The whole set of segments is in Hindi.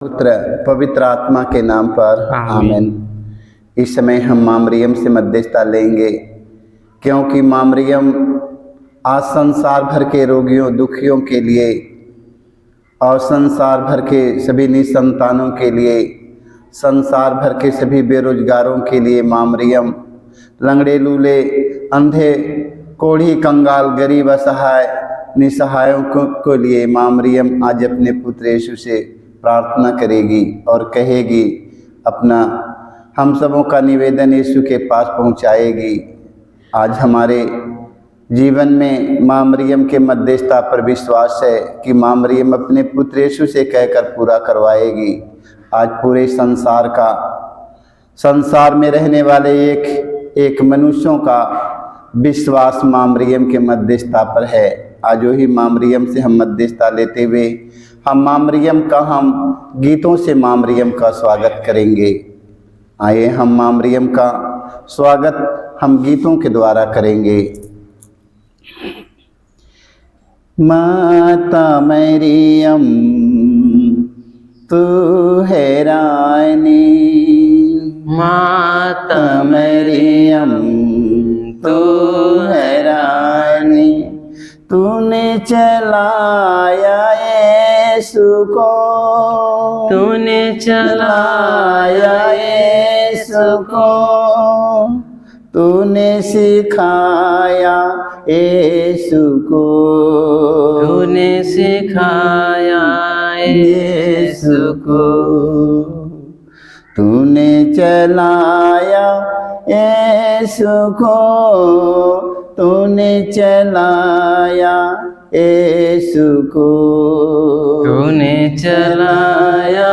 पुत्र पवित्र आत्मा के नाम पर आमीन। इस समय हम माँ मरियम से मध्यस्थता लेंगे, क्योंकि माँ मरियम आज संसार भर के रोगियों दुखियों के लिए और संसार भर के सभी निसंतानों के लिए, संसार भर के सभी बेरोजगारों के लिए माँ मरियम लंगड़े लूले अंधे कोढ़ी कंगाल गरीब असहाय निसहायों को लिए माँ मरियम आज अपने पुत्र यीशु से प्रार्थना करेगी और कहेगी, अपना हम सबों का निवेदन यीशु के पास पहुंचाएगी। आज हमारे जीवन में माँ मरियम के मध्यस्थता पर विश्वास है कि माँ मरियम अपने पुत्र यीशु से कहकर पूरा करवाएगी। आज पूरे संसार में रहने वाले एक मनुष्यों का विश्वास माँ मरियम के मध्यस्थता पर है। आज वही माँ मरियम से हम मध्यस्थता लेते हुए हम माँ मरियम का हम गीतों से माँ मरियम का स्वागत करेंगे। आइए हम माँ मरियम का स्वागत हम गीतों के द्वारा करेंगे। माता मरियम तू है रानी, माता मरियम तू है रानी, तूने चलाया यीशु को, तूने चलाया यीशु को, तूने सिखाया यीशु को, तूने सिखाया यीशु को, तूने चलाया यीशु को, तूने चलाया यीशु को, तूने चलाया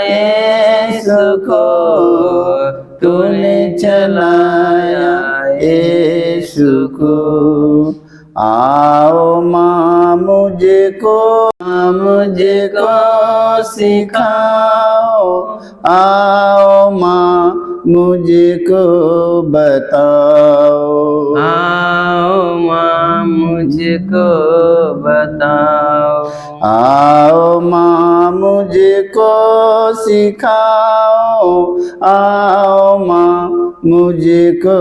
यीशु को, तूने चलाया यीशु को। आओ माँ मुझको सिखाओ, आओ माँ मुझको बताओ, आओ माँ मुझको बताओ, आओ माँ मुझको सिखाओ, आओ माँ मुझको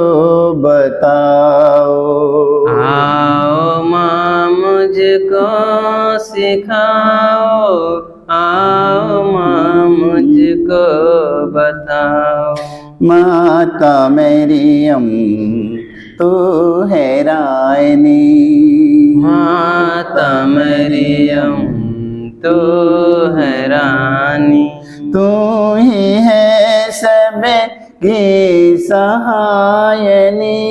बताओ, आओ माँ मुझको सिखाओ, आओ माँ मुझको बताओ। माता मरियम तू है रानी, माता मरियम तू है रानी, तू ही है सबकी सहायनी,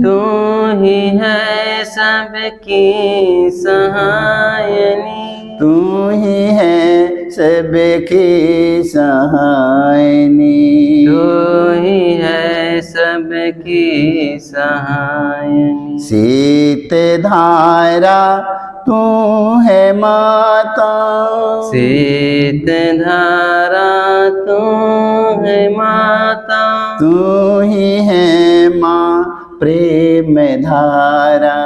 तू ही है सबकी सहायनी, तू ही है सबकी सहायनी, तू ही है सबकी सहायनी। शीत धारा तू है माता, शीत धारा तू है माता, तू ही है माँ प्रेम धारा,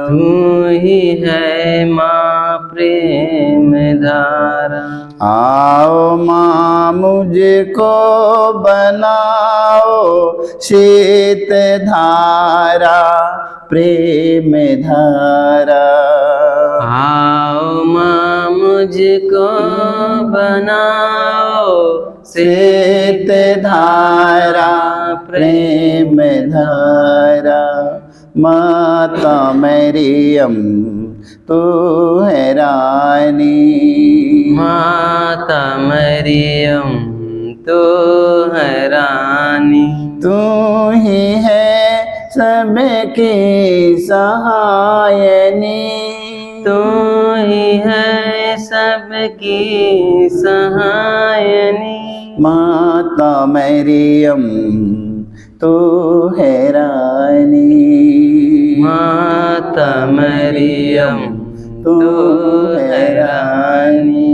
तू ही है माँ प्रेम धारा। आओ माँ मुझको बनाओ शीत धारा प्रेम धारा, आओ माँ मुझको बनाओ शीत धारा प्रेम धारा। माता मरियम तू है रानी, माता मरियम तू है रानी, तू ही है सबकी सहायनी, तू ही है सबकी सहायनी। माता मरियम तू है रानी, माता मरियम तू है रानी।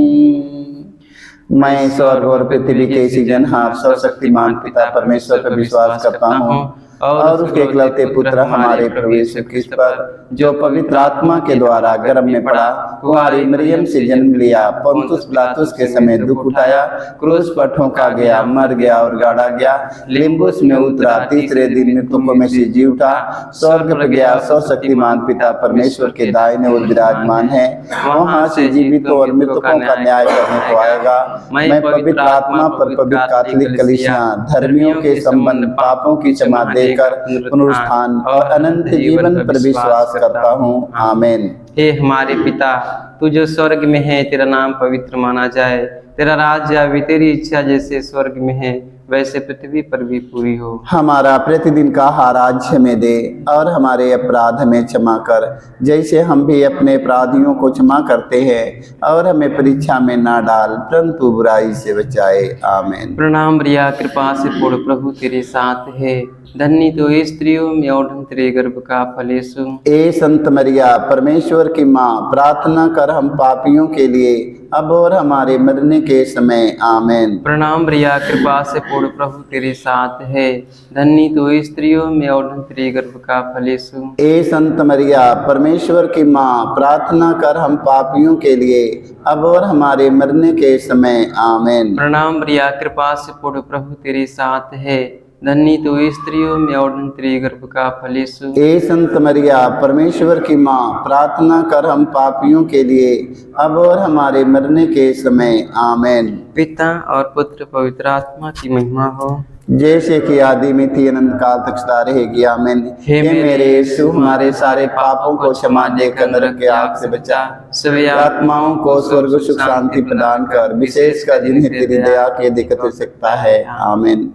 मैं स्वर्ग और पृथ्वी के सृजनहार सर्वशक्तिमान पिता परमेश्वर पर विश्वास करता हूँ और उसके इकलौते पुत्र हमारे प्रभु यीशु क्रिस्त पर, जो पवित्र आत्मा के द्वारा गर्भ में पड़ा, कुंवारी मरियम से जन्म लिया, पुन्तियुस पिलातुस के समय दुख उठाया, क्रूस पर ठोंका गया, मर गया और गाड़ा गया, लिम्बुस में उतरा, तीसरे दिन मृतकों में से जी उठा, स्वर्ग पर गया, सर्वशक्तिमान पिता परमेश्वर के दाहिने ओर विराजमान है, वहां से जीवितों और मृतकों का न्याय करने को आएगा। मैं पवित्र आत्मा पर, पवित्र कैथोलिक कलीसिया, धर्मियों के संबंध, पापों की क्षमा देकर पुनरुत्थान और अनंत जीवन पर विश्वास करता हूँ। आमीन। हे हमारे पिता, तू जो स्वर्ग में है, तेरा नाम पवित्र माना जाए, तेरा राज्य आवे, तेरी इच्छा जैसे स्वर्ग में है वैसे पृथ्वी पर भी पूरी हो। हमारा प्रतिदिन का आहार आज हमें दे, और हमारे अपराध हमें क्षमा कर, जैसे हम भी अपने अपराधियों को क्षमा करते हैं, और हमें परीक्षा में ना डाल, परंतु बुराई से बचाए। आमीन। प्रणाम मरिया, कृपा से पूर्ण, प्रभु तेरे साथ है, धन्य तो स्त्रियों में और तेरे गर्भ का फल यीशु। ए संत मरिया, परमेश्वर की माँ, प्रार्थना कर हम पापियों के लिए, अब और हमारे मरने के समय। आमीन। प्रणाम मरिया, कृपा से पूर्ण, प्रभु तेरे साथ है, धन्य तो स्त्रियों में और तेरे गर्भ का फल यीशु। ए संत मरिया, परमेश्वर की माँ, प्रार्थना कर हम पापियों के लिए, अब और हमारे मरने के समय। आमीन। प्रणाम मरिया, कृपा से पूर्ण, प्रभु तेरे साथ है, धन्य तो स्त्रियों में और तेरे गर्भ का फल यीशु। ए संत मरिया, परमेश्वर की माँ, प्रार्थना कर हम पापियों के लिए, अब और हमारे मरने के समय। आमीन। पिता और पुत्र पवित्र आत्मा की महिमा हो, जैसे कि आदि में थी, अनंत काल तक सदा रहेगी। आमीन। हे मेरे यीशु, हमारे सारे पापों को क्षमा देकर नरक के आग से बचा, सभी आत्माओं को स्वर्ग सुख शांति प्रदान कर, विशेषकर जिन्हें तेरी दया की अधिक आवश्यकता है। आमीन।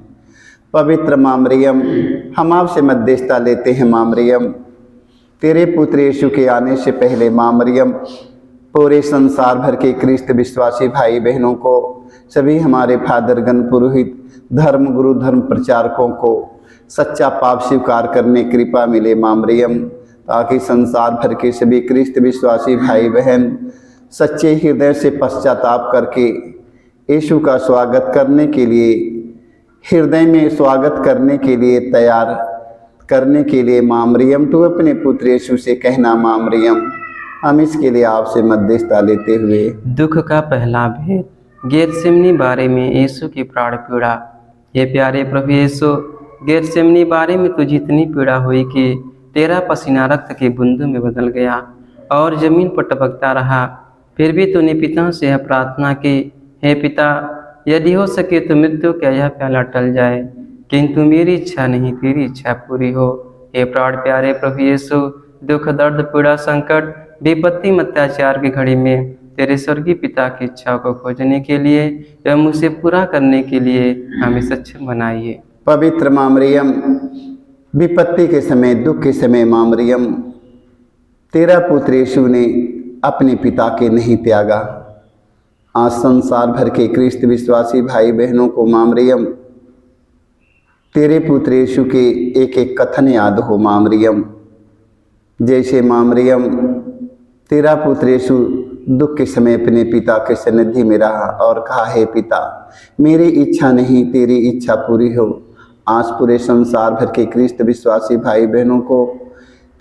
पवित्र माँ मरियम, हम आपसे मध्यस्थता लेते हैं। माँ मरियम, तेरे पुत्र यीशु के आने से पहले माँ मरियम पूरे संसार भर के ख्रिस्त विश्वासी भाई बहनों को, सभी हमारे फादरगण, पुरोहित, धर्म गुरु, धर्म प्रचारकों को सच्चा पाप स्वीकार करने कृपा मिले। माँ मरियम, ताकि संसार भर के सभी ख्रिस्त विश्वासी भाई बहन सच्चे हृदय से पश्चाताप करके यीशु का स्वागत करने के लिए, हृदय में स्वागत करने के लिए तैयार करने के लिए माँ मरियम, तू अपने पुत्र यीशु से कहना। माँ मरियम, हम इसके लिए आपसे मध्यस्थता लेते हुए। दुख का पहला भेद, गेतसेमनी बारे में यीशु की प्राण पीड़ा। ये प्यारे प्रभु यीशु, गेतसेमनी बारे में तुझे इतनी पीड़ा हुई कि तेरा पसीना रक्त की बूंदों में बदल गया और जमीन पर टपकता रहा। फिर भी तूने पिता से यह प्रार्थना की, हे पिता, यदि हो सके तो मृत्यु का यह प्याला टल जाए, किंतु मेरी इच्छा नहीं, तेरी इच्छा पूरी हो। हे प्राण प्यारे प्रभु यीशु, दुख, दर्द, पीड़ा, संकट, विपत्ति, अत्याचार की घड़ी में तेरे स्वर्गीय पिता की इच्छा को खोजने के लिए एवं उसे पूरा करने के लिए हमें सक्षम बनाइए। पवित्र माँ मरियम, विपत्ति के समय, दुख के समय माँ मरियम, तेरा पुत्र यीशु ने अपने पिता के नहीं त्यागा। आज संसार भर के ख्रिस्त विश्वासी भाई बहनों को माँ मरियम, तेरे पुत्र यीशु के एक एक कथन याद हो। माँ मरियम, जैसे माँ मरियम, तेरा पुत्र यीशु दुख के समय अपने पिता के सन्निधि में रहा और कहा, हे पिता, मेरी इच्छा नहीं, तेरी इच्छा पूरी हो। आज पूरे संसार भर के ख्रिस्त विश्वासी भाई बहनों को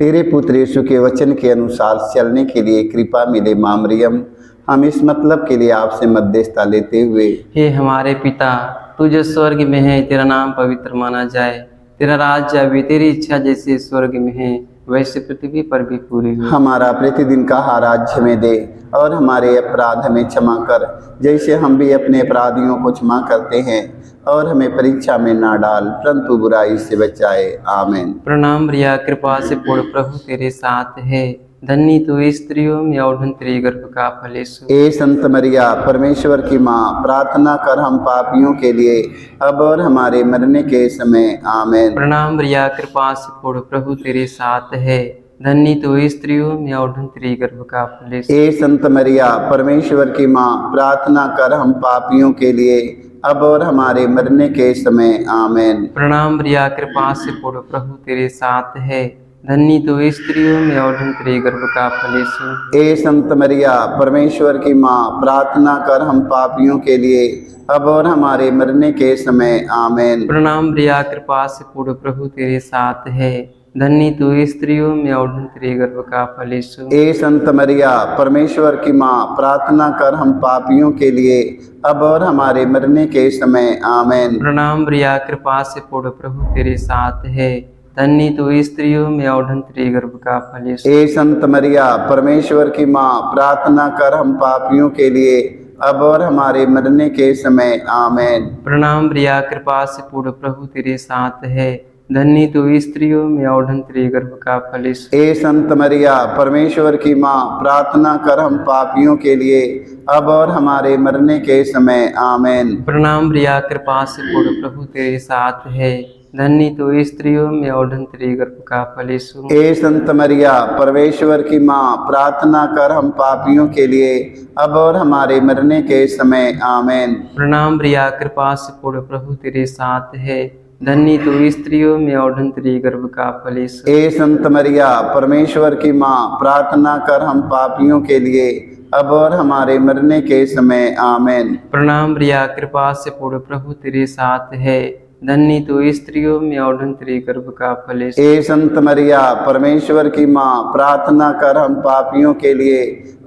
तेरे पुत्र यीशु के वचन के अनुसार चलने के लिए कृपा मिले। माँ मरियम, हम इस मतलब के लिए आपसे मध्यस्थता लेते हुए। हे हमारे पिता, तू जो स्वर्ग में है, तेरा नाम पवित्र माना जाए, तेरा राज्य आवे, तेरी इच्छा जैसे स्वर्ग में है वैसे पृथ्वी पर भी पूरी हो। हमारा प्रतिदिन का आहार आज हमें दे, और हमारे अपराध हमें क्षमा कर, जैसे हम भी अपने अपराधियों को क्षमा करते हैं, और हमें परीक्षा में ना डाल, परंतु बुराई से बचाए। आमीन। प्रणाम मरिया, कृपा से पूर्ण, प्रभु तेरे साथ है, धन्य तू स्त्रियों में और तेरे गर्भ का फल यीशु। ए संत मरिया, परमेश्वर की माँ, प्रार्थना कर हम पापियों के लिए, अब और हमारे मरने के समय। आमीन। प्रणाम मरिया, कृपा से पूर्ण, प्रभु तेरे साथ है, धन्य तू स्त्रियों में और तेरे गर्भ का फल यीशु। ए संत मरिया, परमेश्वर की माँ, प्रार्थना कर हम पापियों के लिए, अब और हमारे मरने के समय। आमीन। प्रणाम मरिया, कृपा से पूर्ण, प्रभु तेरे साथ है, धन्य तो स्त्रियों में और धन्य तेरे गर्भ का फल यीशु। ए संत मरिया परमेश्वर की माँ, प्रार्थना कर हम पापियों के लिए अब और हमारे मरने के समय आमेन। प्रणाम मरिया, कृपा से पूर्ण, प्रभु तेरे साथ है। धन्य तो स्त्रियों में और धन्य तेरे गर्भ का फल यीशु। ए संत मरिया परमेश्वर की माँ, प्रार्थना कर हम पापियों के लिए अब और हमारे मरने के समय आमेन। प्रणाम मरिया, कृपा से पूर्ण, प्रभु तेरे साथ है। धन्य तो स्त्रियों में और धन्य तेरे गर्भ का फल यीशु। ए संत मरिया परमेश्वर की माँ, प्रार्थना कर हम पापियों के लिए अब और हमारे मरने के समय आमेन। प्रणाम मरिया, कृपा से पूर्ण, प्रभु तेरे साथ है। धन्य तो स्त्रियों में और धन्य तेरे गर्भ का फल यीशु। ए संत मरिया परमेश्वर की माँ, प्रार्थना कर हम पापियों के लिए अब और हमारे मरने के समय आमेन। प्रणाम मरिया, कृपा से पूर्ण, प्रभु तेरे साथ है। धन्य तो स्त्रियों में और धन्य तेरे गर्भ का फल यीशु। ए संत मरिया परमेश्वर की माँ, प्रार्थना कर हम पापियों के लिए अब और हमारे मरने के समय आमेन। प्रणाम मरिया, कृपा से पूर्ण, प्रभु तेरे साथ है। धन्य तो स्त्रियों में और धन्य तेरे गर्भ का फल यीशु। ए संत मरिया परमेश्वर की माँ, प्रार्थना कर हम पापियों के लिए अब और हमारे मरने के समय आमेन। प्रणाम मरिया, कृपा से पूर्ण, प्रभु तेरे साथ है। धन्य तो स्त्रियों में और धन्य तेरे गर्भ का फल यीशु। ए संत मरिया परमेश्वर की माँ, प्रार्थना कर हम पापियों के लिए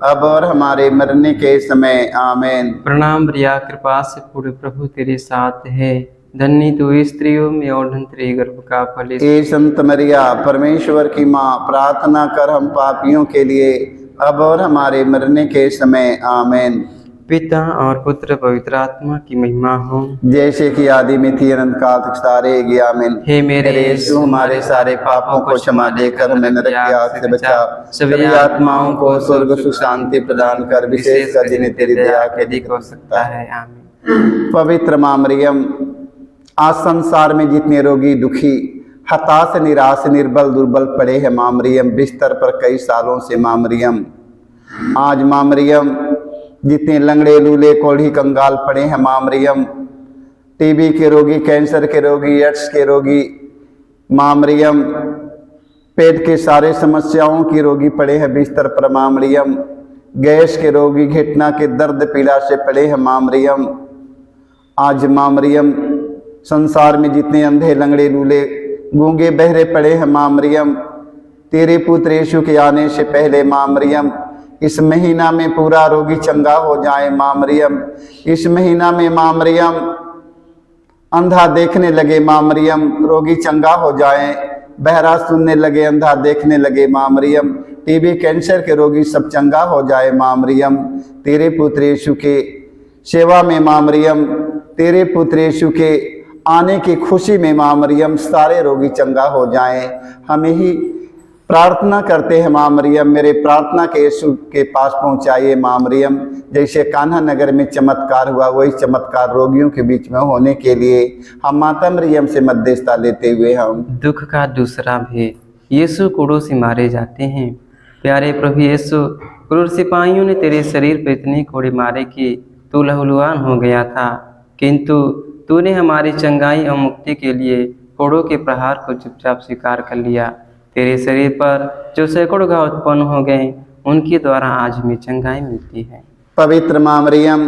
अब और हमारे मरने के समय आमेन। प्रणाम मरिया, कृपा से पूर्ण, प्रभु तेरे साथ है। धन्य तो स्त्रियों में और धन्य तेरे गर्भ का फल यीशु। ए संत मरिया परमेश्वर की माँ, प्रार्थना कर हम पापियों के लिए अब और हमारे मरने के समय आमेन। पिता और पुत्र पवित्र आत्मा की महिमा हो, जैसे कि आदि में थी अनंत काल तक सारे आमीन। हे मेरे यीशु, हमारे सारे पापों को क्षमा देकर हमें नरक की आग से बचा, सभी आत्माओं को स्वर्ग सुख शांति प्रदान कर, विशेषकर जिन्हें तेरी दया के अधिक हो सकता है। आमीन। पवित्र माँ मरियम, आज संसार में जितने रोगी, दुखी, हताश, निराश, निर्बल, दुर्बल पड़े हैं माँ मरियम, बिस्तर पर कई सालों से माँ मरियम, आज माँ मरियम जितने लंगड़े, लूले, कोढ़ी, कंगाल पड़े हैं माँ मरियम, टीबी के रोगी, कैंसर के रोगी, एड्स के रोगी माँ मरियम, पेट के सारे समस्याओं की रोगी पड़े हैं बिस्तर पर माँ मरियम, गैस के रोगी, घुटना के दर्द पीड़ा से पड़े हैं माँ मरियम, आज माँ मरियम संसार में जितने अंधे, लंगड़े, लूले, गूंगे, बहरे पड़े हैं माँ मरियम, तेरे पुत्र यीशु के आने से पहले माँ मरियम इस महीना में पूरा रोगी चंगा हो जाए माँ मरियम, इस महीना में माँ मरियम अंधा देखने लगे माँ मरियम, रोगी चंगा हो जाए, बहरा सुनने लगे, अंधा देखने लगे माँ मरियम, टीबी, कैंसर के रोगी सब चंगा हो जाए माँ मरियम, तेरे पुत्र यीशु के सेवा में माँ मरियम, तेरे पुत्र यीशु के आने की खुशी में माँ मरियम सारे रोगी चंगा हो जाएं। हमें ही प्रार्थना करते हैं माँ मरियम, मेरे प्रार्थना के यीशु के पास पहुँचाइए माँ मरियम, जैसे कान्हा नगर में चमत्कार हुआ वही चमत्कार रोगियों के बीच में होने के लिए हम माता मरियम से मध्यस्थता लेते हुए हम दुख का दूसरा भेद, यीशु क्रूस से मारे जाते हैं। प्यारे प्रभु यीशु, क्रूस सिपाहियों ने तेरे शरीर पर इतने कोड़े मारे कि तू लहूलुहान हो गया था, किंतु तूने हमारी चंगाई और मुक्ति के लिए कोड़ों के प्रहार को चुपचाप स्वीकार कर लिया। तेरे शरीर पर जो सैकड़ों घाव उत्पन्न हो गए, उनके द्वारा आज हमें चंगाई मिलती है। पवित्र माँ मरियम,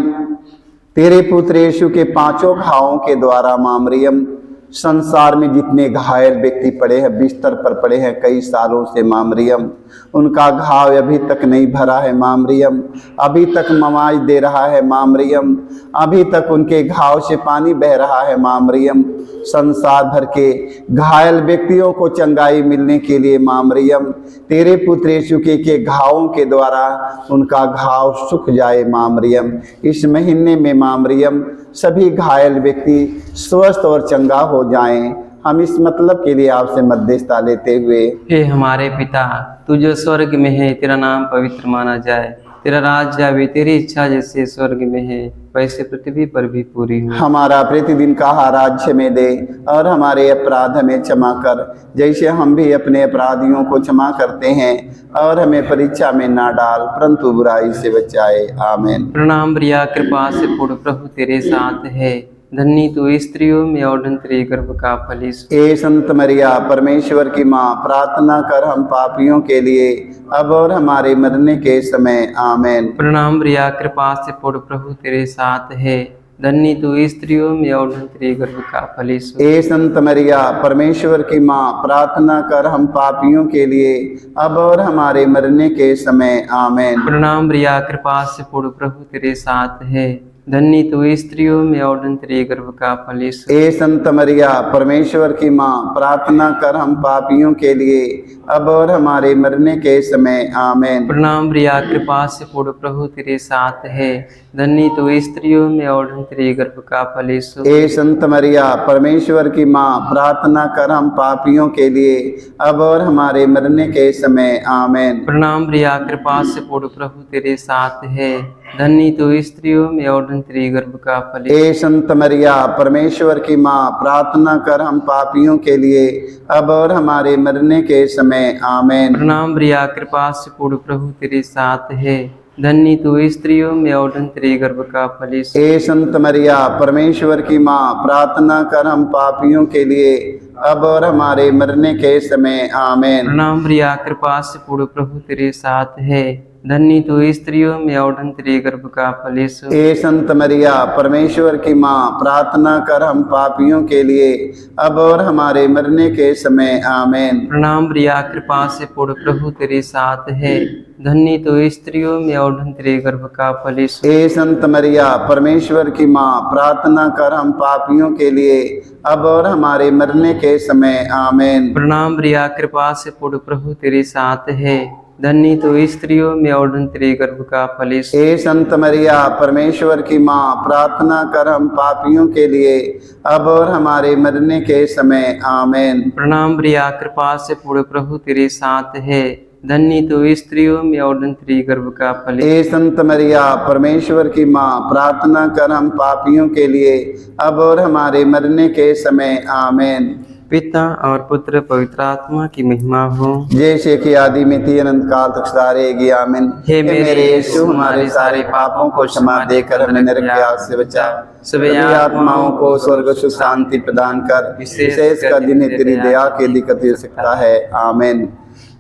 तेरे पुत्र यीशु के 5 घावों के द्वारा माँ मरियम संसार में जितने घायल व्यक्ति पड़े हैं, बिस्तर पर पड़े हैं कई सालों से माँ मरियम, उनका घाव अभी तक नहीं भरा है माँ मरियम, अभी तक मवाज दे रहा है माँ मरियम, अभी तक उनके घाव से पानी बह रहा है माँ मरियम। संसार भर के घायल व्यक्तियों को चंगाई मिलने के लिए माँ मरियम तेरे पुत्र यीशु के घावों के द्वारा उनका घाव सूख जाए माँ मरियम। इस महीने में माँ मरियम सभी घायल व्यक्ति स्वस्थ और चंगा हो जाएं। हम इस मतलब के लिए आपसे मध्यस्थता लेते हुए, हे हमारे पिता, तू जो स्वर्ग में है, तेरा नाम पवित्र माना जाए, तेरा राज्य आवे, तेरी इच्छा जैसे स्वर्ग में है वैसे पृथ्वी पर भी पूरी हो। हमारा प्रतिदिन का आहार आज हमें दे और हमारे अपराध हमें क्षमा कर, जैसे हम भी अपने अपराधियों को क्षमा करते हैं, और हमें परीक्षा में ना डाल परंतु बुराई से बचाए। आमीन। प्रणाम प्रिया, कृपा से पूर्ण, प्रभु तेरे साथ है, धन्य तू स्त्रियों में और धन्य तेरे गर्भ का फल यीशु। ए संत मरिया परमेश्वर की माँ, प्रार्थना कर हम पापियों के लिए अब और हमारे मरने के समय आमेन। प्रणाम मरिया, कृपा से पूर्ण प्रभु तेरे साथ है, धन्य तू स्त्रियों में और धन्य तेरे गर्भ का फल यीशु। ए संत मरिया परमेश्वर की माँ, प्रार्थना कर हम पापियों के लिए अब और हमारे मरने के समय आमेन। प्रणाम मरिया, कृपा से पूर्ण प्रभु तेरे साथ है, धन्य तू स्त्रियों में और धन्य तेरे गर्भ का फल यीशु। ए संत मरिया परमेश्वर की माँ, प्रार्थना कर हम पापियों के लिए अब और हमारे मरने के समय आमेन। प्रणाम मरिया, कृपा से पूर्ण प्रभु तेरे साथ है, धन्य तू स्त्रियों में और धन्य तेरे गर्भ का फल यीशु। ए संत मरिया परमेश्वर की माँ, प्रार्थना कर हम पापियों के लिए अब और हमारे मरने के समय आमेन। प्रणाम मरिया, कृपा से पूर्ण प्रभु तेरे साथ है, धन्य तू स्त्रियों में और धन्य तेरे गर्भ का फल यीशु। ए संत मरिया परमेश्वर की माँ, प्रार्थना कर हम पापियों के लिए अब और हमारे मरने के समय आमेन। प्रणाम मरिया, कृपा से पूर्ण प्रभु तेरे साथ है, धन्य तू स्त्रियों में और धन्य तेरे गर्भ का फल यीशु। ए संत मरिया परमेश्वर की माँ, प्रार्थना कर हम पापियों के लिए अब और हमारे मरने के समय आमेन। प्रणाम मरिया, कृपा से पूर्ण प्रभु तेरे साथ है, धन्य तू स्त्रियों में और धन्य तेरे गर्भ का फल यीशु। ए संत मरिया परमेश्वर की माँ, प्रार्थना कर हम पापियों के लिए अब और हमारे मरने के समय आमेन। प्रणाम मरिया, कृपा से पूर्ण प्रभु तेरे साथ है, धन्य तू स्त्रियों में और धन्य तेरे गर्भ का फल यीशु। ए संत मरिया परमेश्वर की माँ, प्रार्थना कर हम पापियों के लिए अब और हमारे मरने के समय आमेन। प्रणाम मरिया, कृपा से पूर्ण प्रभु तेरे साथ है, धन्य तू स्त्रियों में और धन्य तेरे गर्भ का फल यीशु। ए संत मरिया परमेश्वर की माँ, प्रार्थना कर हम पापियों के लिए अब और हमारे मरने के समय आमेन। प्रणाम मरिया, कृपा से पूर्ण प्रभु तेरे साथ है, धन्य तू स्त्रियों में और धन्य तेरे गर्भ का फल यीशु। ए संत मरिया परमेश्वर की माँ, प्रार्थना कर हम पापियों के लिए अब और हमारे मरने के समय आमेन। पिता और पुत्र पवित्र आत्मा की महिमा हो, जैसे कि आदि में थी अनंत काल तक सदा रहेगी आमीन। हे मेरे यीशु, हमारे सारे पापों को क्षमा देकर हमें नरक की आग से बचा, सभी आत्माओं को स्वर्ग सुख शांति प्रदान कर, विशेष कर जिन्हें तेरी दया की दिक्कत हो सकता है आमीन।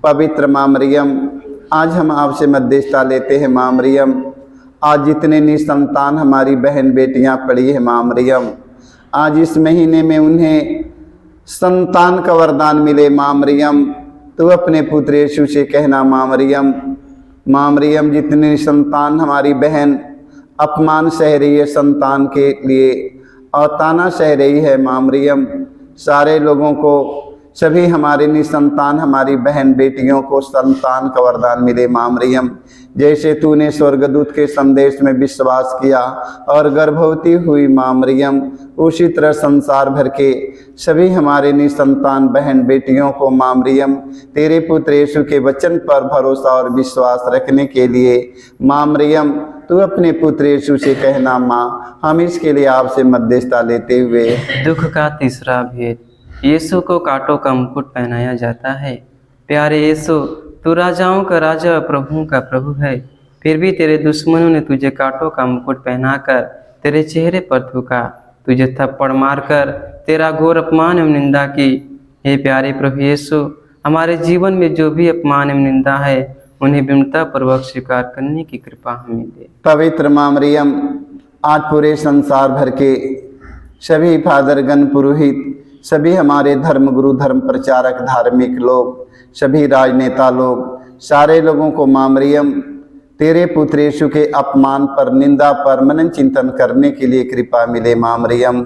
पवित्र माँ मरियम, आज हम आपसे मध्यस्थता लेते हैं माँ मरियम। आज जितने निसंतान हमारी बहन बेटियां पड़ी है माँ मरियम, आज इस महीने में उन्हें संतान का वरदान मिले माँ मरियम। तू अपने पुत्र यीशु से कहना माँ मरियम। माँ मरियम, जितने संतान हमारी बहन अपमान सह रही है संतान के लिए और ताना सह रही है माँ मरियम, सारे लोगों को, सभी हमारे निसंतान हमारी बहन बेटियों को संतान का वरदान मिले माँ मरियम। जैसे तूने स्वर्गदूत के संदेश में विश्वास किया और गर्भवती हुई माँ मरियम, उसी तरह संसार भर के सभी हमारे निसंतान बहन बेटियों को माँ मरियम तेरे पुत्र यीशु के वचन पर भरोसा और विश्वास रखने के लिए माँ मरियम तू अपने पुत्र यीशु से कहना माँ, हम इसके लिए आपसे मध्यस्थता लेते हुए। दुख का तीसरा भेद। यीशु को कांटों का मुकुट पहनाया जाता है। प्यारे यीशु, तू राजाओं का राजा, प्रभुओं का प्रभु है, फिर भी तेरे दुश्मनों ने तुझे कांटों का मुकुट पहनाकर तेरे चेहरे पर थूका, तुझे थप्पड़ मारकर तेरा घोर अपमान एवं निंदा की। हे प्यारे प्रभु यीशु, हमारे जीवन में जो भी अपमान एवं निंदा है उन्हें विनम्रता पूर्वक स्वीकार करने की कृपा हमें दे। पवित्र माँ मरियम, आज पूरे संसार भर के सभी फादरगण, पुरोहित, सभी हमारे धर्म गुरु, धर्म प्रचारक, धार्मिक लोग, सभी राजनेता लोग, सारे लोगों को माँ मरियम तेरे पुत्र यीशु के अपमान पर, निंदा पर मनन चिंतन करने के लिए कृपा मिले माँ मरियम।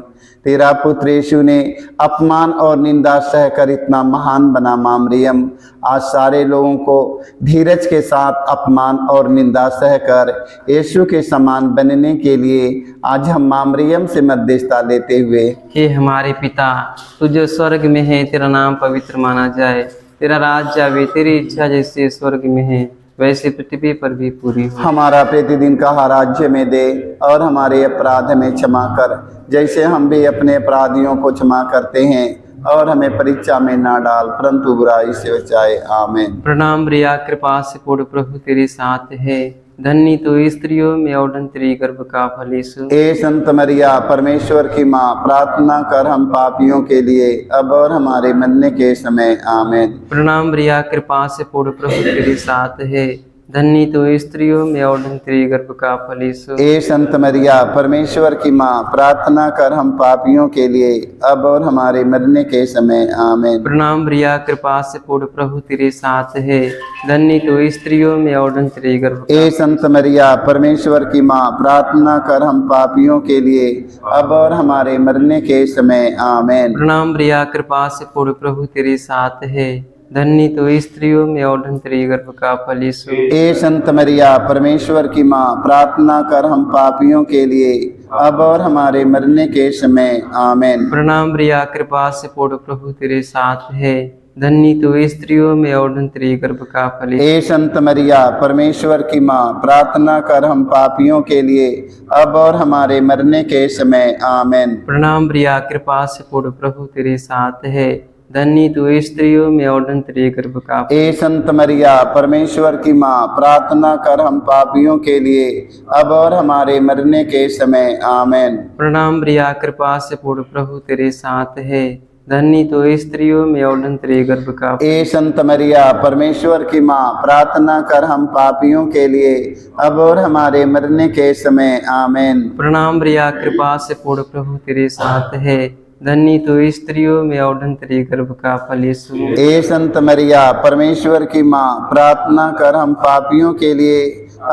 तेरा पुत्र यीशु ने अपमान और निंदा सहकर इतना महान बना माँ मरियम। आज सारे लोगों को धीरज के साथ अपमान और निंदा सहकर यीशु के समान बनने के लिए आज हम माँ मरियम से मध्यस्थता लेते हुए। हे हमारे पिता, तू जो स्वर्ग में है, तेरा नाम पवित्र माना जाए, तेरा राज्य आवे, तेरी इच्छा जैसे स्वर्ग में है वैसे पृथ्वी पर भी पूरी हो। हमारा प्रतिदिन का राज्य में दे और हमारे अपराध में क्षमा कर, जैसे हम भी अपने अपराधियों को क्षमा करते हैं, और हमें परीक्षा में ना डाल परंतु बुराई से बचाए आमीन। प्रणाम मरिया, कृपा से पूर्ण प्रभु तेरे साथ है, धन्य तो स्त्रियों में और तेरी गर्भ का फल यीशु। ए संत मरिया परमेश्वर की माँ, प्रार्थना कर हम पापियों के लिए अब और हमारे मरने के समय आमीन। प्रणाम मरिया, कृपा से पूर्ण, प्रभु तेरे साथ है। धन्य तो स्त्रियों में और तेरी गर्भ का फल यीशु। ए संत मरिया परमेश्वर की माँ, प्रार्थना कर हम पापियों के लिए अब और हमारे मरने के समय आमीन। प्रणाम मरिया, कृपा से पूर्ण, प्रभु तेरे साथ है। धन्य तो स्त्रियों में और तेरी गर्भ का। ए संत मरिया परमेश्वर की माँ, प्रार्थना कर हम पापियों के लिए अब और हमारे मरने के समय आमीन। प्रणाम मरिया, कृपा से पूर्ण, प्रभु तेरे साथ है। धन्य तो स्त्रियों में और तेरी गर्भ का फल यीशु। ए संत मरिया परमेश्वर की माँ, प्रार्थना कर हम पापियों के लिए अब और हमारे मरने के समय आमीन। प्रणाम मरिया, कृपा से पूर्ण, प्रभु तेरे साथ है। धन्य तो स्त्रियों में और तेरी गर्भ का फल यीशु। ए संत मरिया परमेश्वर की माँ, प्रार्थना कर हम पापियों के लिए अब और हमारे मरने के समय आमीन। प्रणाम मरिया, कृपा से पूर्ण, प्रभु तेरे साथ है। धन्य तो स्त्रियों में और तेरी गर्भ का फल। ए संत मरिया परमेश्वर की माँ, प्रार्थना कर हम पापियों के लिए अब और हमारे मरने के समय आमीन। प्रणाम मरिया, कृपा से पूर्ण, प्रभु तेरे साथ है। धन्य तो स्त्रियों में और तेरी गर्भ का फल। ए संत मरिया परमेश्वर की माँ, प्रार्थना कर हम पापियों के लिए अब और हमारे मरने के समय आमीन। प्रणाम मरिया, कृपा से पूर्ण, प्रभु तेरे साथ है। धन्य तो स्त्रियों में और तेरी गर्भ का फल यीशु। ए संत मरिया परमेश्वर की माँ, प्रार्थना कर हम पापियों के लिए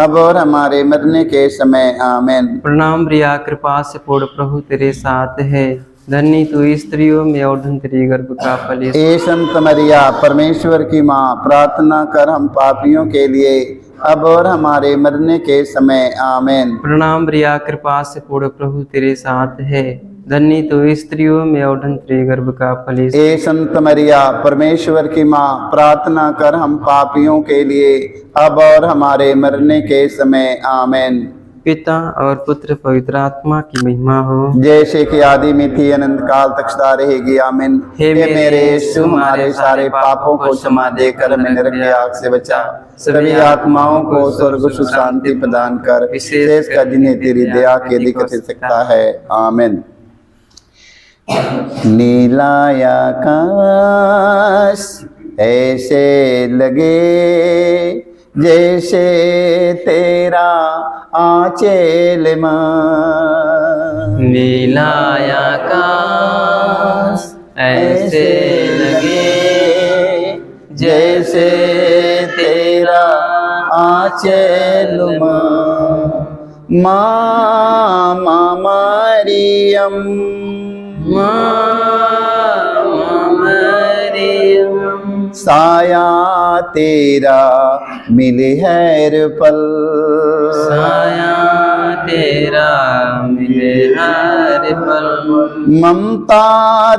अब और हमारे मरने के समय आमीन। प्रणाम मरिया, कृपा से पूर्ण, प्रभु तेरे साथ है। धन्य तो स्त्रियों में और तेरी गर्भ का फल यीशु। ए संत मरिया परमेश्वर की माँ, प्रार्थना कर हम पापियों के लिए अब और हमारे मरने के समय आमीन। प्रणाम मरिया, कृपा से पूर्ण, प्रभु तेरे साथ है। धन्य तो स्त्रियों में और तेरी गर्भ का फल यीशु। ए संत मरिया परमेश्वर की माँ, प्रार्थना कर हम पापियों के लिए अब और हमारे मरने के समय आमीन। पिता और पुत्र पवित्र आत्मा की महिमा हो, जैसे कि आदि में थी अनंत काल तक सदा रहेगी आमीन। हे मेरे यीशु, हमारे सारे पापों को क्षमा देकर हमें नरक की आग से बचा, सभी आत्माओं को स्वर्ग सुख शांति प्रदान कर, विशेष कर जिन्हें तेरी दया की अधिक आवश्यकता है आमीन। नीला आकाश ऐसे लगे जैसे तेरा आंचल माँ। नीला आकाश ऐसे लगे जैसे तेरा आंचल माँ। माँ मरियम, मरियम, साया तेरा मिले हर पल, साया तेरा मिले हर पल। ममता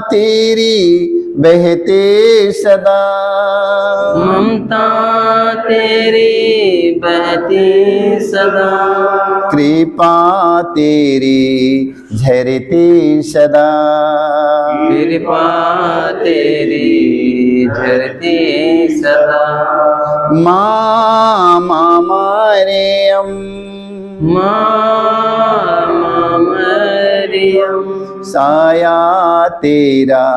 तेरी बहते सदा, ममता तेरी बहती सदा, कृपा तेरी झरती सदा, कृपा तेरी झरती सदा। माँ मरियम, मरियम, साया तेरा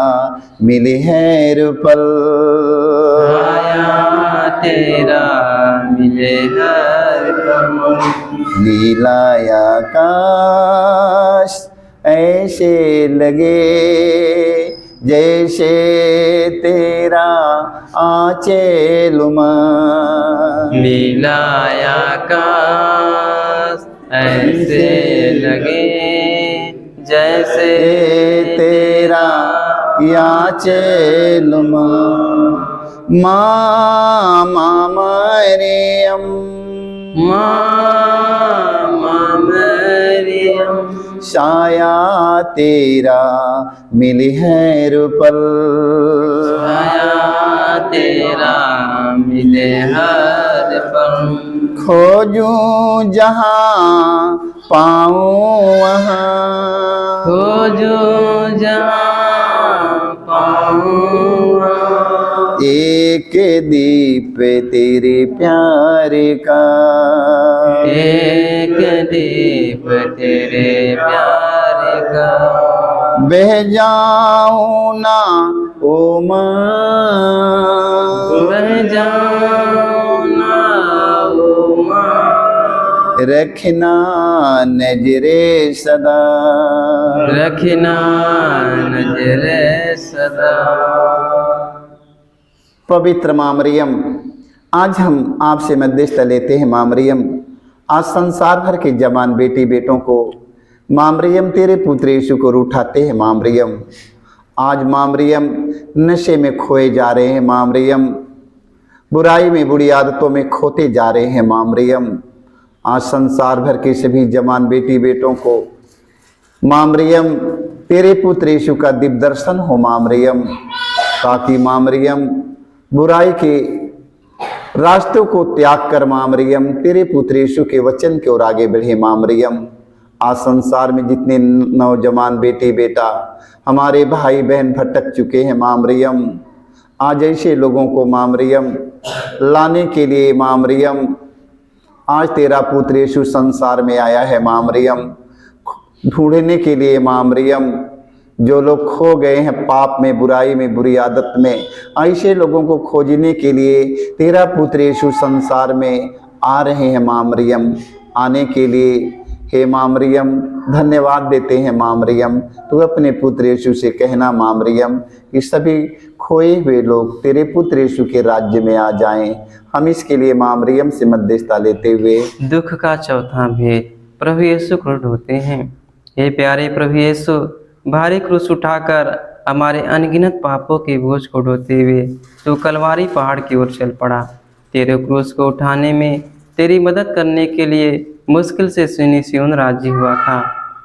मिले हर पल, साया तेरा मिले हर पल। नीला आकाश ऐसे लगे जैसे तेरा आंचल माँ। नीला आकाश ऐसे लगे जैसे तेरा आंचल माँ। माँ मरियम, मरियम, साया तेरा मिले हर पल, साया तेरा मिले हर पल। खोजूं जहाँ पाऊँ वहाँ, खोजो जहाँ पाऊँ, एक के दीप तेरे प्यार का, एक दीप तेरे प्यार का, बह जाऊं ना ओ माँ, बह जाऊं ना ओ माँ, रखना नजरे सदा, रखना नजरे सदा। पवित्र माँ मरियम, आज हम आपसे मध्यस्थ लेते हैं माँ मरियम। आज संसार भर के जवान बेटी बेटों को माँ मरियम तेरे पुत्र यीशु को उठाते हैं माँ मरियम। आज माँ मरियम नशे में खोए जा रहे हैं माँ मरियम, बुराई में बुरी आदतों में खोते जा रहे हैं माँ मरियम। आज संसार भर के सभी जवान बेटी बेटों को माँ मरियम तेरे पुत्र यीशु का दिव्य दर्शन हो माँ मरियम, ताकि माँ मरियम बुराई के रास्तों को त्याग कर माँ मरियम तेरे पुत्र यीशु के वचन की ओर आगे बढ़े माँ मरियम। आज संसार में जितने नौजवान बेटी बेटा हमारे भाई बहन भटक चुके हैं माँ मरियम, आज ऐसे लोगों को माँ मरियम लाने के लिए माँ मरियम आज तेरा पुत्र यीशु संसार में आया है माँ मरियम, ढूंढने के लिए माँ मरियम। जो लोग खो गए हैं पाप में, बुराई में, बुरी आदत में, ऐसे लोगों को खोजने के लिए तेरा पुत्र यीशु संसार में आ रहे हैं माँ मरियम। आने के लिए हे माँ मरियम धन्यवाद देते हैं माँ मरियम। तू अपने पुत्र यीशु से कहना माँ मरियम कि सभी खोए हुए लोग तेरे पुत्र यीशु के राज्य में आ जाएं। हम इसके लिए माँ मरियम से मध्यस्थता लेते हुए दुख का चौथा भेद प्रभु यीशु को ढोते हैं। हे प्यारे प्रभु यीशु, भारी क्रूस उठाकर हमारे अनगिनत पापों के बोझ को ढोते हुए तू कलवारी पहाड़ की ओर चल पड़ा। तेरे क्रूस को उठाने में तेरी मदद करने के लिए मुश्किल से सुनी सियोन राजी हुआ था।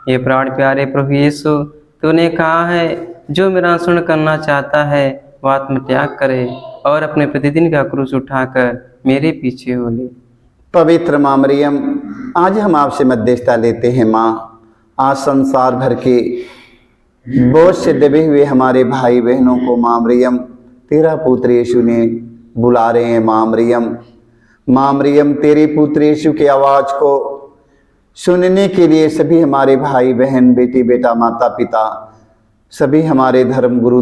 ये प्राण प्यारे प्रभु यीशु, तूने कहा है जो मेरा अनुसरण करना चाहता है वह आत्मत्याग करे और अपने प्रतिदिन का क्रूस उठाकर मेरे पीछे हो ले। पवित्र माँ मरियम, आज हम आपसे मध्यस्थता लेते हैं माँ। आज संसार भर के बोझ से दबे हुए हमारे भाई बहनों को माँ मरियम तेरा पुत्र यीशु ने बुला रहे हैं माँ मरियम। माँ मरियम तेरे पुत्र यीशु की आवाज़ को सुनने के लिए सभी हमारे भाई बहन, बेटी बेटा, माता पिता, सभी हमारे धर्म गुरु,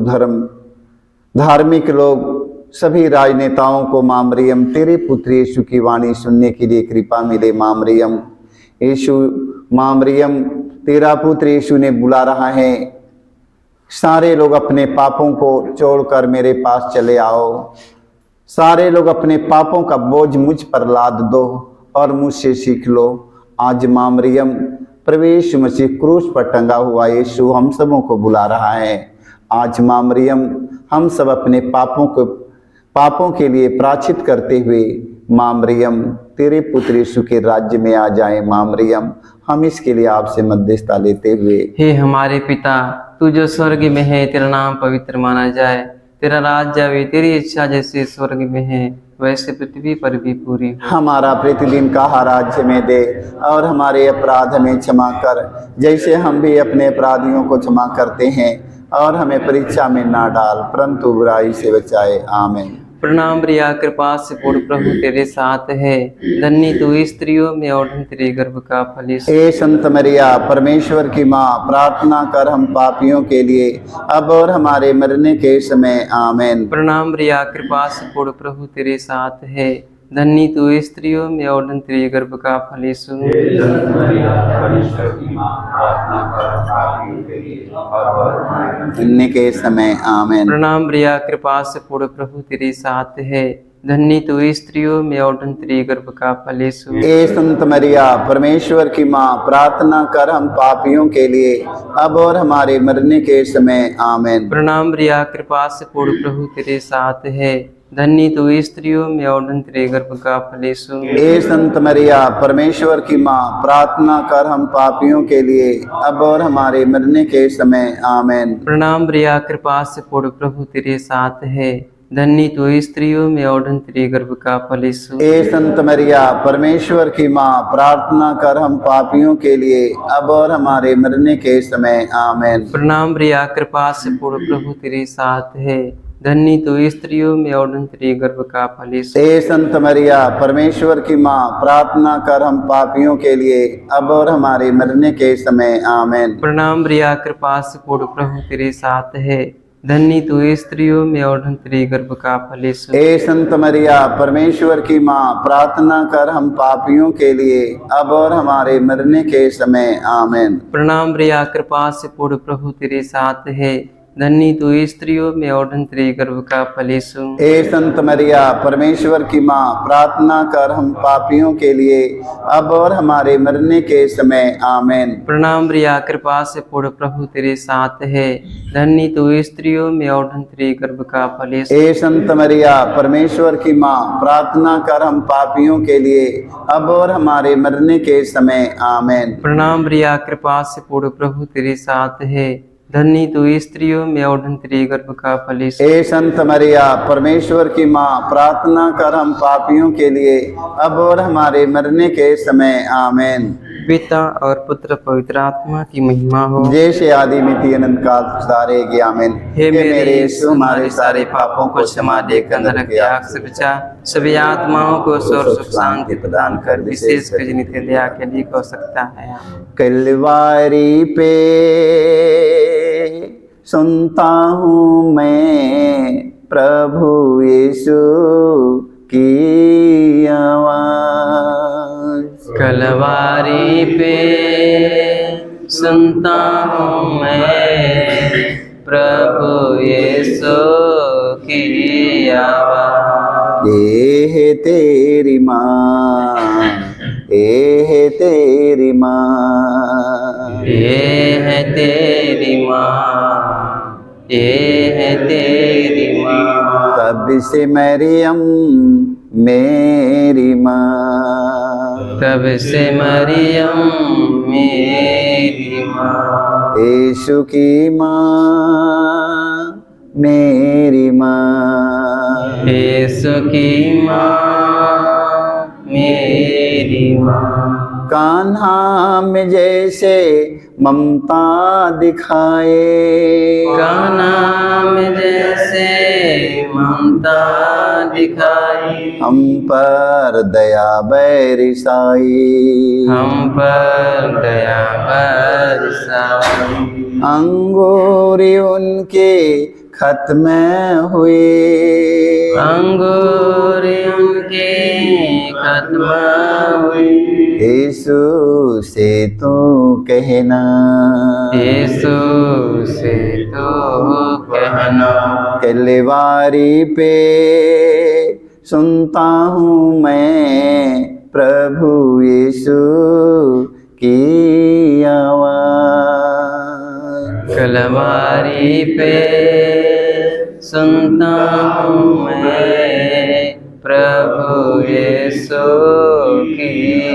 धार्मिक लोग, सभी राजनेताओं को माँ मरियम तेरे पुत्र यीशु की वाणी सुनने के लिए कृपा मिले माँ मरियम। यीशु माँ मरियम तेरा पुत्र यीशु ने बुला रहा है, सारे लोग अपने पापों को छोड़कर मेरे पास चले आओ। सारे लोग अपने पापों का बोझ मुझ पर लाद दो और मुझसे सीख लो। आज माँ मरियम प्रभु यीशु मसीह क्रूस पर टंगा हुआ यीशु हम सबों को बुला रहा है। आज माँ मरियम हम सब अपने पापों के लिए प्रायश्चित करते हुए माँ मरियम तेरे पुत्र यीशु के राज्य में आ जाएं। माँ मरियम हम इसके लिए आपसे मध्यस्थता लेते हुए हे हमारे पिता, तू जो स्वर्ग में है तेरा नाम पवित्र माना जाए, तेरा राज्य आवे, तेरी इच्छा जैसे स्वर्ग में है वैसे पृथ्वी पर भी पूरी हो। हमारा प्रतिदिन का आहार राज्य में दे और हमारे अपराध हमें क्षमा कर जैसे हम भी अपने अपराधियों को क्षमा करते हैं, और हमें परीक्षा में ना डाल परंतु बुराई से बचाए। आमीन। प्रणाम प्रिया, कृपा से पूर्ण प्रभु तेरे साथ है, धन्य तू स्त्रियों में और धन्य तेरे गर्भ का फल यीशु। हे संत मरिया परमेश्वर की माँ, प्रार्थना कर हम पापियों के लिए अब और हमारे मरने के समय। आमीन। प्रणाम प्रिया, कृपा से पूर्ण प्रभु तेरे साथ है, धन्य तू स्त्रियों में और धन्य तेरे गर्भ का फल यीशु। मरने के समय। आमीन। प्रणाम प्रिया, कृपा से पूर्ण प्रभु तेरे साथ है, धन्य तू स्त्रियों में और धन्य तेरे गर्भ का फल यीशु। हे संत मरिया परमेश्वर की माँ, प्रार्थना कर हम पापियों के लिए अब और हमारे मरने के समय। आमीन। प्रणाम प्रिया, कृपा से पूर्ण प्रभु तेरे साथ है, धन्य तू स्त्रियों में और धन्य तेरे गर्भ का फल यीशु। हे संत मरिया परमेश्वर की माँ, प्रार्थना कर हम पापियों के लिए अब और हमारे मरने के समय। आमीन। प्रणाम प्रिया, कृपा से पूर्ण प्रभु तेरे साथ है, धन्य तू स्त्रियों में और धन्य तेरे गर्भ का फल यीशु। हे संत मरिया परमेश्वर की माँ, प्रार्थना कर हम पापियों के लिए अब और हमारे मरने के समय। आमीन। प्रणाम प्रिया, कृपा से पूर्ण प्रभु तेरे साथ है, धन्य तो स्त्रियों में और तेरे गर्भ का फल यीशु। हे संत मरिया परमेश्वर की माँ, प्रार्थना कर हम पापियों के लिए अब और हमारे मरने के समय आमीन। प्रणाम प्रिया, कृपा से पूर्ण, प्रभु तेरे साथ है। धन्य तो स्त्रियों में और तेरे गर्भ का फल यीशु। हे संत मरिया परमेश्वर की माँ, प्रार्थना कर हम पापियों के लिए अब और हमारे मरने के समय आमीन। प्रणाम प्रिया, कृपा से पूर्ण, प्रभु तेरे साथ है। धन्य तो स्त्रियों में और तेरे गर्भ का फल यीशु। हे संत मरिया परमेश्वर की माँ, प्रार्थना कर हम पापियों के लिए अब और हमारे मरने के समय आमीन। प्रणाम प्रिया, कृपा से पूर्ण, प्रभु तेरे साथ है। धन्य तो स्त्रियों में और तेरे गर्भ का फल यीशु। हे संत मरिया परमेश्वर की माँ, प्रार्थना कर हम पापियों के लिए अब और हमारे मरने के समय आमीन। प्रणाम प्रिया, कृपा से पूर्ण, प्रभु तेरे साथ है। धन्य तो स्त्रियों में और तेरे गर्भ का फल यीशु। हे संत मरिया परमेश्वर की माँ, प्रार्थना कर हम पापियों के लिए अब और हमारे मरने के समय आमीन। पिता और पुत्र पवित्र आत्मा की महिमा हो, जैसे आदि मिति अनंत काल सारेगी आमीन। हे मेरे यीशु, हमारे सारे पापों को क्षमा देकर नरक के आग से बचा, सभी आत्माओं को स्वर्ग सुख शांति प्रदान कर, विशेष कर नित्य दया के लिए हो सकता है। कलवारी पे सुनता हूँ मैं प्रभु यीशु की आवाज़। कलवारी पे सुनता हूँ मैं प्रभु यीशु की आवाज़। ये है तेरी माँ, ये है तेरी माँ, ये है तेरी माँ, ये है तेरी माँ। तब से मरियम मेरी माँ, तब से मरियम मेरी माँ। यीशु की माँ मेरी माँ, यीशु की माँ मेरी माँ। कान्हा में जैसे ममता दिखाए, कान्हा में जैसे ममता दिखाई, हम पर दया बरसाई, हम पर दया बरसाई। अंगूरी उनके खत्म हुए, अंगूर उनके खत्म हुई, यीशु से तू कहना, यीशु से तो कहना। कलवारी पे सुनता हूँ मैं प्रभु यीशु की आवाज़। कलवारी पे सुनता हूँ मैं प्रभु यीशु की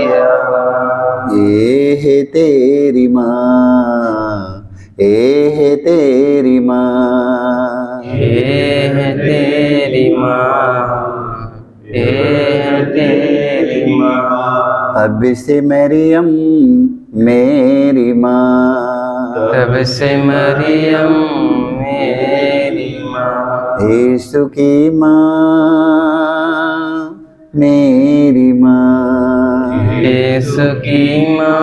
आवाज़। ये है तेरी माँ, ये है तेरी माँ, ये है तेरी माँ, ये है तेरी माँ। अब से मरियम मेरी माँ, तब से मरियम मेरी माँ। यीशु की माँ मेरी माँ, यीशु की माँ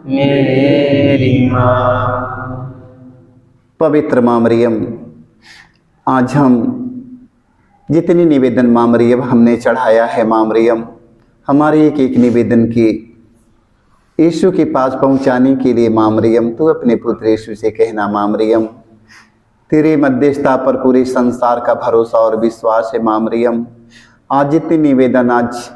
मेरी माँ। पवित्र माँ मरियम, आज हम जितनी निवेदन माँ मरियम हमने चढ़ाया है, माँ मरियम हमारे एक एक निवेदन की यीशु के पास पहुंचाने के लिए माँ मरियम तू अपने पुत्र यीशु से कहना, माँ मरियम तेरे मध्यस्थता पर पूरे संसार का भरोसा और विश्वास है। माँ मरियम आज जितने निवेदन आज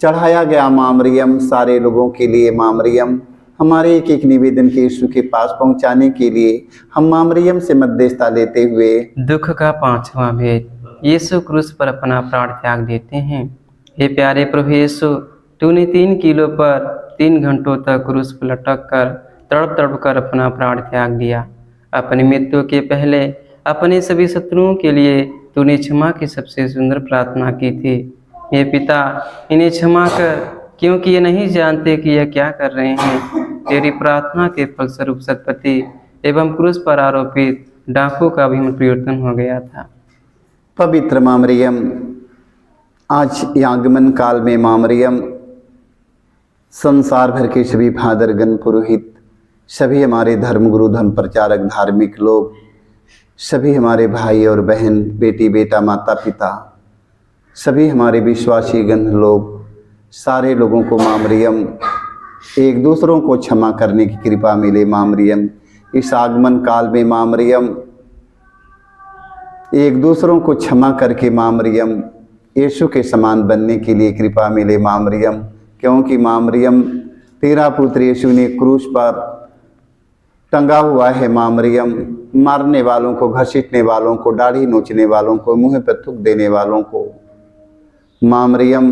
चढ़ाया गया माँ मरियम सारे लोगों के लिए, माँ मरियम हमारे एक एक निवेदन के यीशु के पास पहुंचाने के लिए हम माँ मरियम से मध्यस्थता लेते हुए दुख का पांचवा भेद, यीशु क्रूस पर अपना प्राण त्याग देते हैं। हे प्यारे प्रभु यीशु, तूने 3 किलो पर 3 घंटों तक क्रूस पर लटक कर तड़प तड़प कर अपना प्राण त्याग दिया। अपनी मृत्यु के पहले अपने सभी शत्रुओं के लिए तूने क्षमा की सबसे सुंदर प्रार्थना की थी। हे पिता, इन्हें क्षमा कर, क्योंकि ये नहीं जानते कि यह क्या कर रहे हैं। तेरी प्रार्थना के फलस्वरूप सतपति एवं क्रूस पर आरोपित डाकू का भी परिवर्तन हो गया था। पवित्र माँ मरियम, आज आगमन काल में माँ मरियम संसार भर के सभी फादरगण, पुरोहित, सभी हमारे धर्मगुरु, धर्म प्रचारक, धार्मिक लोग, सभी हमारे भाई और बहन, बेटी बेटा, माता पिता, सभी हमारे विश्वासी गण लोग, सारे लोगों को माँ मरियम एक दूसरों को क्षमा करने की कृपा मिले। माँ मरियम इस आगमन काल में माँ मरियम एक दूसरों को क्षमा करके माँ मरियम यीशु के समान बनने के लिए कृपा मिले। माँ मरियम, क्योंकि माँ मरियम तेरा पुत्र यीशु ने क्रूस पर टंगा हुआ है। माँ मरियम मारने वालों को, घसीटने वालों को, दाढ़ी नोचने वालों को, मुँह पर थूक देने वालों को, माँ मरियम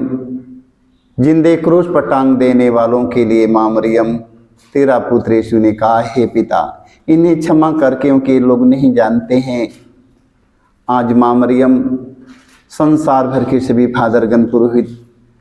जिंदे क्रूस पर टांग देने वालों के लिए माँ मरियम तेरा पुत्र यीशु ने कहा, हे पिता इन्हें क्षमा कर, क्योंकि लोग नहीं जानते हैं। आज माँ मरियम संसार भर के सभी फादरगण, पुरोहित,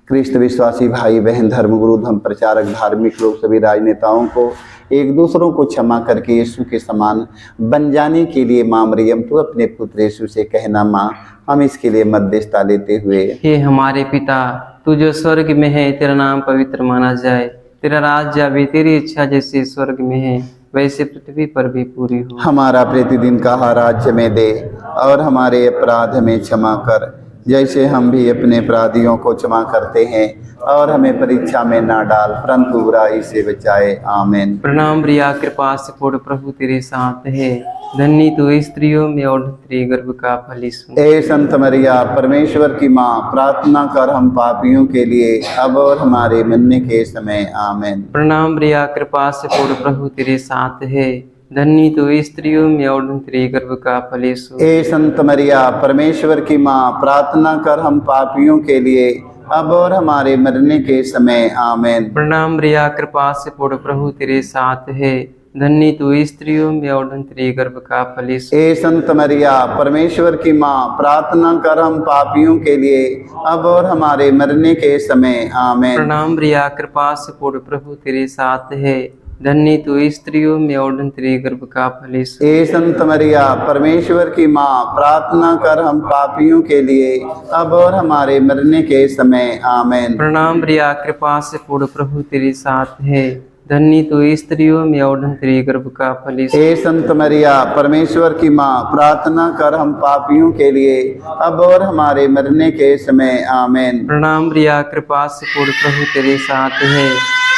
ख्रिस्त विश्वासी भाई बहन, धर्मगुरु, धर्म प्रचारक, धार्मिक लोग, सभी राजनेताओं को एक दूसरों को क्षमा करके यीशु के समान बन जाने के लिए माँ मरियम तू अपने पुत्र यीशु से कहना। माँ, हम इसके लिए मध्यस्थता लेते हुए, हे हमारे पिता, तू जो स्वर्ग में है, तेरा नाम पवित्र माना जाए, तेरा राज्य आवे, तेरी इच्छा जैसे स्वर्ग में है वैसे पृथ्वी पर भी पूरी हो। हमारा प्रतिदिन का आहार आज हमें दे, और हमारे अपराध हमें क्षमा कर, जैसे हम भी अपने अपराधियों को क्षमा करते हैं, और हमें परीक्षा में ना डाल, परंतु बुराई से बचाए। आमीन। प्रणाम प्रिया, कृपा से पूर्ण प्रभु तेरे साथ है, धन्य तू स्त्रियों में और तेरे गर्भ का फल यीशु। ए संत मरिया, परमेश्वर की माँ, प्रार्थना कर हम पापियों के लिए, अब और हमारे मरने के समय। आमीन। प्रणाम प्रिया, कृपा से पूर्ण प्रभु तेरे साथ है, धन्य तू स्त्रियों में और तेरे गर्भ का फल यीशु। ए संत मरिया, परमेश्वर की माँ, प्रार्थना कर हम पापियों के लिए, अब और हमारे मरने के समय। आमीन। प्रणाम प्रिया, कृपा से पूर्ण प्रभु तेरे साथ है, धन्य तू स्त्रियों में और तेरे गर्भ का फल यीशु। ए संत मरिया, परमेश्वर की माँ, प्रार्थना कर हम पापियों के लिए, अब और हमारे मरने के समय। आमीन। प्रणाम प्रिया, कृपा से पूर्ण प्रभु तेरे साथ है, धन्य तू स्त्रियों में और तेरे गर्भ का फल यीशु। ए संत मरिया, परमेश्वर की माँ, प्रार्थना कर हम पापियों के लिए, अब और हमारे मरने के समय। आमीन। प्रणाम प्रिया, कृपा से पूर्ण प्रभु तेरे साथ है, धन्य तू स्त्रियों में और तेरे गर्भ का फल यीशु। ए संत मरिया, परमेश्वर की माँ, प्रार्थना कर हम पापियों के लिए, अब और हमारे मरने के समय। आमीन। प्रणाम प्रिया, कृपा से पूर्ण प्रभु तेरे साथ है,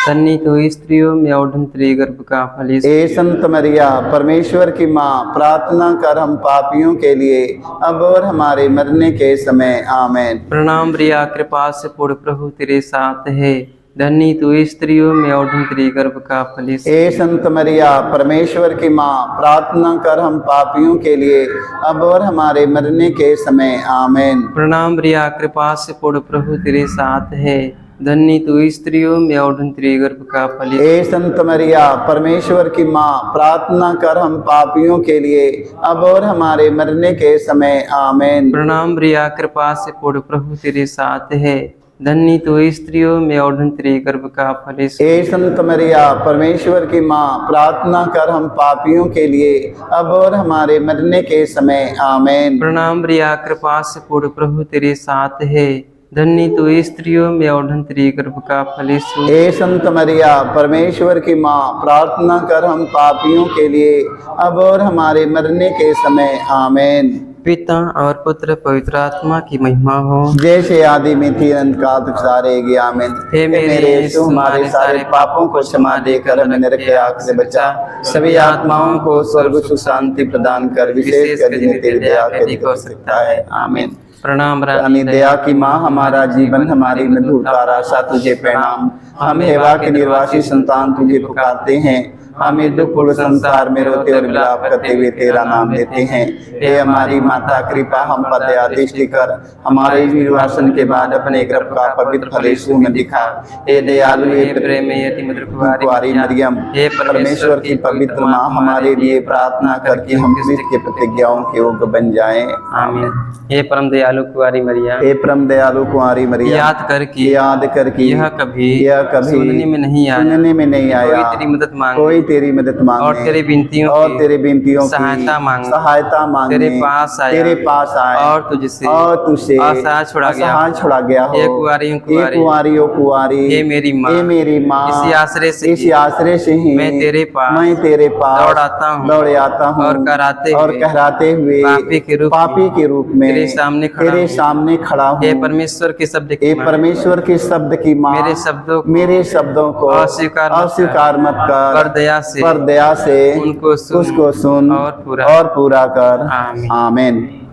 धन्य तू स्त्रियों में और तेरे गर्भ का फल यीशु। ए संत मरिया, परमेश्वर की माँ, प्रार्थना कर हम पापियों के लिए, अब और हमारे मरने के समय। आमीन। प्रणाम प्रिया, कृपा से पूर्ण प्रभु तेरे साथ है, धन्य तू स्त्रियों में और तेरे गर्भ का फल यीशु। ए संत मरिया, परमेश्वर की माँ, प्रार्थना कर हम पापियों के लिए, अब और हमारे मरने के समय। आमीन। प्रणाम प्रिया, कृपा से पूर्ण प्रभु तेरे साथ है, धन्य तू स्त्रियों में और तेरे गर्भ का फल यीशु। ए संत मरिया, परमेश्वर की माँ, प्रार्थना कर हम पापियों के लिए, अब और हमारे मरने के समय। आमीन। प्रणाम प्रिया, कृपा से पूर्ण प्रभु तेरे साथ है, धन्य तू स्त्रियों में और तेरे गर्भ का फल यीशु। ए संत मरिया, परमेश्वर की माँ, प्रार्थना कर हम पापियों के लिए, अब और हमारे मरने के समय। आमीन। प्रणाम प्रिया, कृपा से पूर्ण प्रभु तेरे साथ है, धन्य तू स्त्रियों में और तेरे गर्भ का फल यीशु। ए संत मरिया, परमेश्वर की माँ, प्रार्थना कर हम पापियों के लिए, अब और हमारे मरने के समय। आमीन। पिता और पुत्र पवित्र आत्मा की महिमा हो, जैसे आदि में थी, अनंत काल तक सारे। आमीन। हे मेरे यीशु, हमारे सारे पापों को क्षमा देकर हमें नरक के आग से बचा, सभी आत्माओं को स्वर्ग सुख शांति प्रदान कर, विशेषकर जिन्हें तेरी दया की अधिक आवश्यकता है। आमीन। प्रणाम रानी दया की माँ, हमारा जीवन, हमारी मधुरता आशा तुझे प्रणाम। हम हेवा के निर्वासी संतान तुझे पुकारते हैं, हमें दुख पूर्ण संसार में रोते और विलाप करते हुए तेरा नाम लेते हैं। हे हमारी माता, कृपा हम पर दया दृष्टि कर, हमारे निर्वासन के बाद अपने गर्भ का पवित्र फल यीशु में दिखा। हे दयालु, हे प्रेम, अति मधुर कुंवारी मरियम, हे परमेश्वर की पवित्र माँ, हमारे लिए प्रार्थना करके हम क्रिस्त के प्रतिज्ञाओं के योग्य बन जाएं। आमीन। हे परम दयालु कुंवारी मरिया, हे परम दयालु कुंवारी मरियम, याद करके यह कभी सुनने में नहीं आया, सुनने में नहीं आया, कोई तेरी मदद मांगे, कोई तेरी मदद मांगने और तेरी विनतियों और की तेरे विनतियों की सहायता मांगने तेरे पास आया और तुझसे असहाय छोड़ा गया हो। हो। हे कुंवारियों हे कुंवारियों कुंवारी, हे मेरी माँ, इसी आश्रय से ही मैं तेरे पास दौड़ आता हूँ और कहराते हुए पापी के रूप में तेरे सामने खड़ा हूँ। हे परमेश्वर के शब्द हे परमेश्वर के शब्द की माँ, मेरे शब्दों को अस्वीकार मत कर, पर दया से उसको सुन और पूरा कर। आमीन।